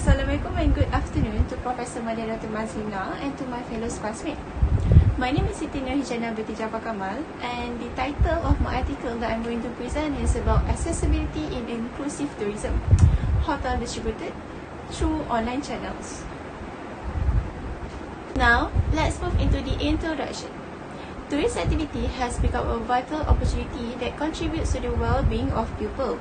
Assalamualaikum and good afternoon to Professor Madia Dr. Mazlina and to my fellow classmates. My name is Siti Nurhijana binti Jafar Kamal, and the title of my article that I'm going to present is about accessibility in inclusive tourism, hotel distributed through online channels. Now, let's move into the introduction. Tourist activity has become a vital opportunity that contributes to the well-being of people.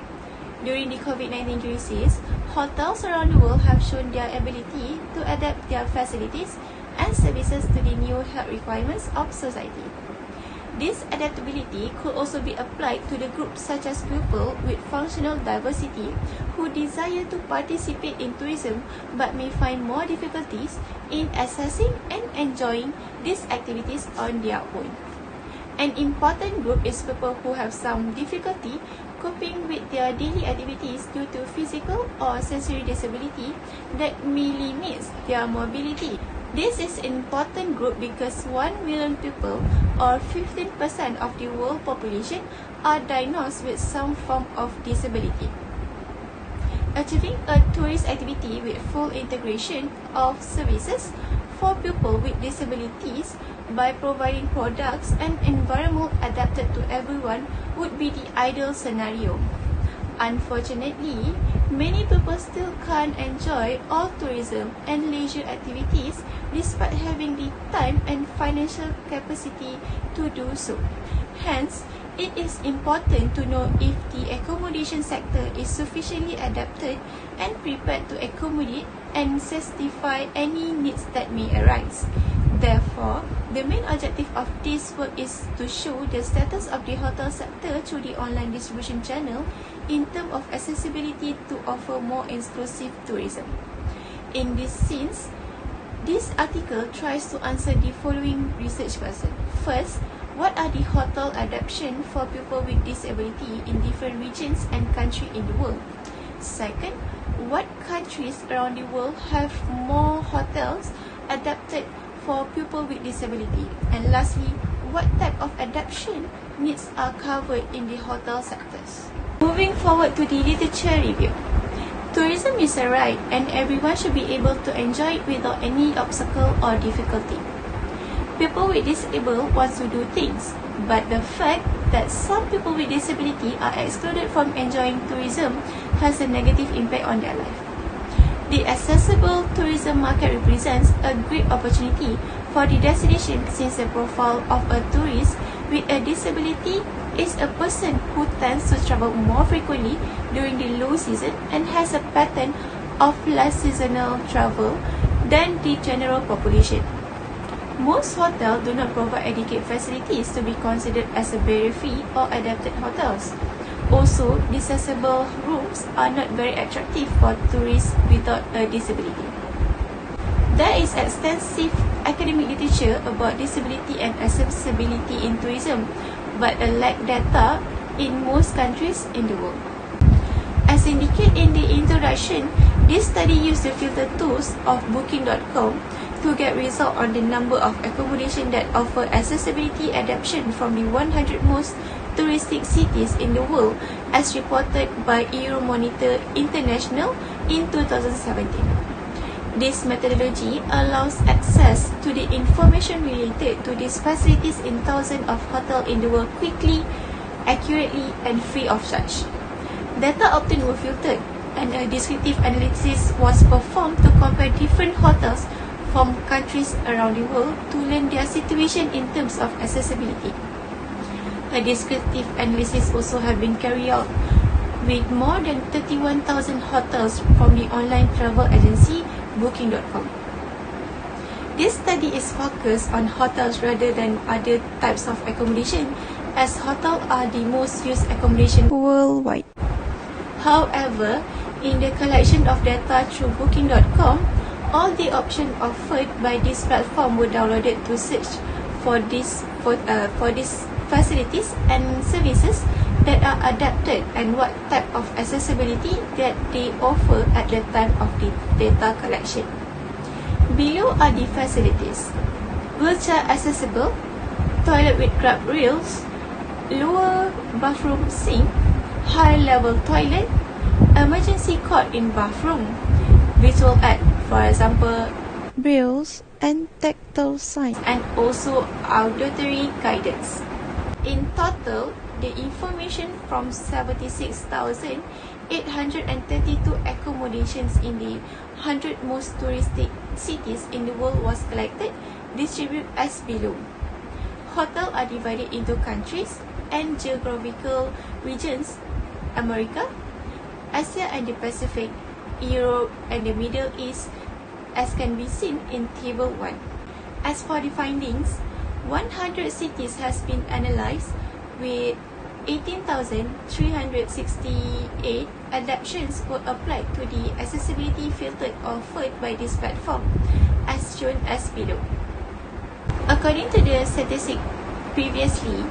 During the COVID-19 crisis, hotels around the world have shown their ability to adapt their facilities and services to the new health requirements of society. This adaptability could also be applied to the groups such as people with functional diversity who desire to participate in tourism but may find more difficulties in accessing and enjoying these activities on their own. An important group is people who have some difficulty coping with their daily activities due to physical or sensory disability that may limit their mobility. This is an important group because 1 million people, or 15% of the world population, are diagnosed with some form of disability. Achieving a tourist activity with full integration of services for people with disabilities by providing products and environment adapted to everyone would be the ideal scenario. Unfortunately, many people still can't enjoy all tourism and leisure activities despite having the time and financial capacity to do so. Hence, it is important to know if the accommodation sector is sufficiently adapted and prepared to accommodate and satisfy any needs that may arise. Therefore, the main objective of this work is to show the status of the hotel sector through the online distribution channel in terms of accessibility to offer more inclusive tourism. In this sense, this article tries to answer the following research questions. First, what are the hotel adaptation for people with disability in different regions and countries in the world? Second, what countries around the world have more hotels adapted for people with disability? And lastly, what type of adaptation needs are covered in the hotel sectors? Moving forward to the literature review. Tourism is a right and everyone should be able to enjoy it without any obstacle or difficulty. People with disability want to do things, but the fact that some people with disability are excluded from enjoying tourism has a negative impact on their life. The accessible tourism market represents a great opportunity for the destination since the profile of a tourist with a disability is a person who tends to travel more frequently during the low season and has a pattern of less seasonal travel than the general population. Most hotels do not provide adequate facilities to be considered as a barrier-free or adapted hotels. Also, accessible rooms are not very attractive for tourists without a disability. There is extensive academic literature about disability and accessibility in tourism, but a lack data in most countries in the world. As indicated in the introduction, this study used the filter tools of Booking.com to get results on the number of accommodation that offer accessibility adaptation from the 100 most touristic cities in the world as reported by Euromonitor International in 2017. This methodology allows access to the information related to these facilities in thousands of hotels in the world quickly, accurately, and free of charge. Data obtained were filtered, and a descriptive analysis was performed to compare different hotels from countries around the world to learn their situation in terms of accessibility. A descriptive analysis also have been carried out with more than 31,000 hotels from the online travel agency Booking.com. This study is focused on hotels rather than other types of accommodation, as hotels are the most used accommodation worldwide. However, in the collection of data through Booking.com, all the options offered by this platform were downloaded to search for these facilities and services that are adapted and what type of accessibility that they offer at the time of the data collection. Below are the facilities: wheelchair accessible, toilet with grab rails, lower bathroom sink, high level toilet, emergency cord in bathroom, visual art, for example, brailles and tactile signs, and also auditory guidance. In total, the information from 76,832 accommodations in the 100 most touristic cities in the world was collected, distributed as below. Hotels are divided into countries and geographical regions: America, Asia and the Pacific, Europe and the Middle East, as can be seen in Table 1. As for the findings, 100 cities has been analysed with 18,368 adaptations were applied to the accessibility filter offered by this platform, as shown as below. According to the statistic previously,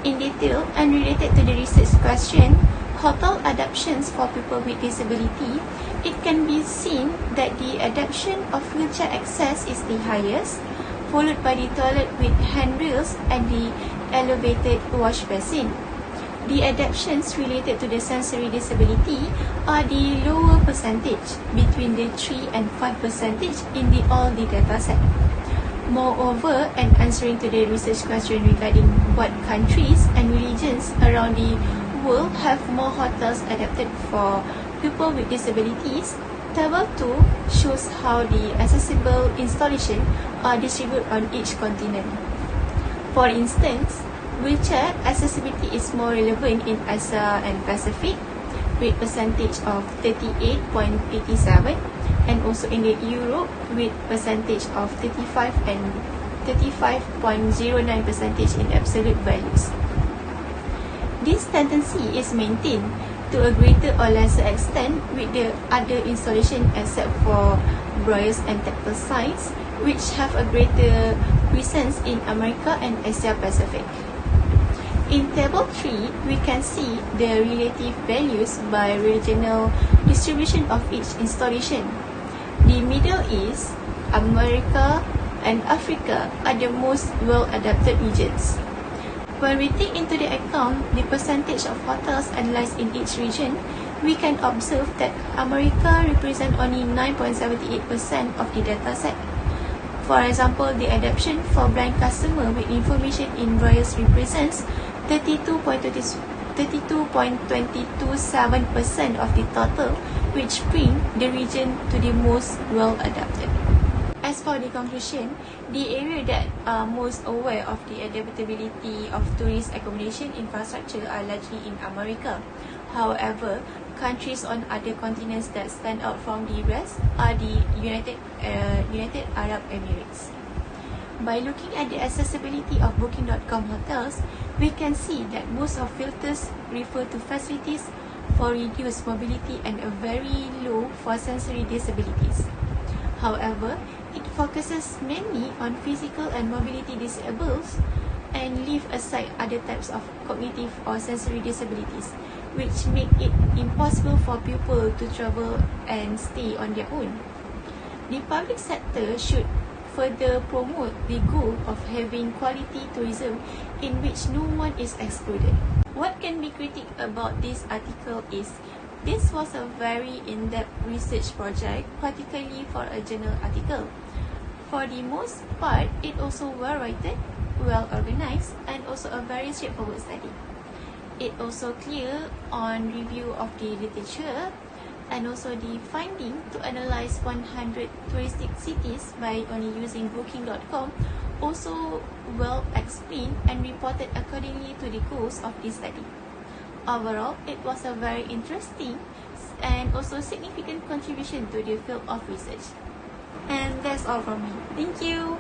in detail and related to the research question, hotel adaptations for people with disability, it can be seen that the adaptation of wheelchair access is the highest, followed by the toilet with handrails and the elevated wash basin. The adaptations related to the sensory disability are the lower percentage, between the 3 and 5% in all the data set. Moreover, and answering to the research question regarding what countries and regions around the world have more hotels adapted for people with disabilities, Table 2 shows how the accessible installations are distributed on each continent. For instance, wheelchair accessibility is more relevant in Asia and Pacific, with percentage of 38.87, and also in the Europe with percentage of 35 and 35.09% in absolute values. This tendency is maintained to a greater or lesser extent with the other installation except for brailles and tactile signs, which have a greater presence in America and Asia Pacific. In Table 3, we can see the relative values by regional distribution of each installation. The Middle East, America, and Africa are the most well-adapted regions. When we take into the account the percentage of hotels analysed in each region, we can observe that America represents only 9.78% of the data set. For example, the adaptation for blind customer with information in brailles represents 32.227% of the total, which bring the region to the most well-adapted. As for the conclusion, the area that are most aware of the adaptability of tourist accommodation infrastructure are largely in America. However, countries on other continents that stand out from the rest are the United Arab Emirates. By looking at the accessibility of Booking.com hotels, we can see that most of filters refer to facilities for reduced mobility and a very low for sensory disabilities. However, it focuses mainly on physical and mobility disables and leave aside other types of cognitive or sensory disabilities, which make it impossible for people to travel and stay on their own. The public sector should further promote the goal of having quality tourism in which no one is excluded. What can be critiqued about this article is this was a very in-depth research project, particularly for a journal article. For the most part, it also well-written, well-organized, and also a very straightforward study. It also clear on review of the literature and also the finding to analyze 100 touristic cities by only using Booking.com also well explained and reported accordingly to the goals of this study. Overall, it was a very interesting and also significant contribution to the field of research. And that's all from me. Thank you.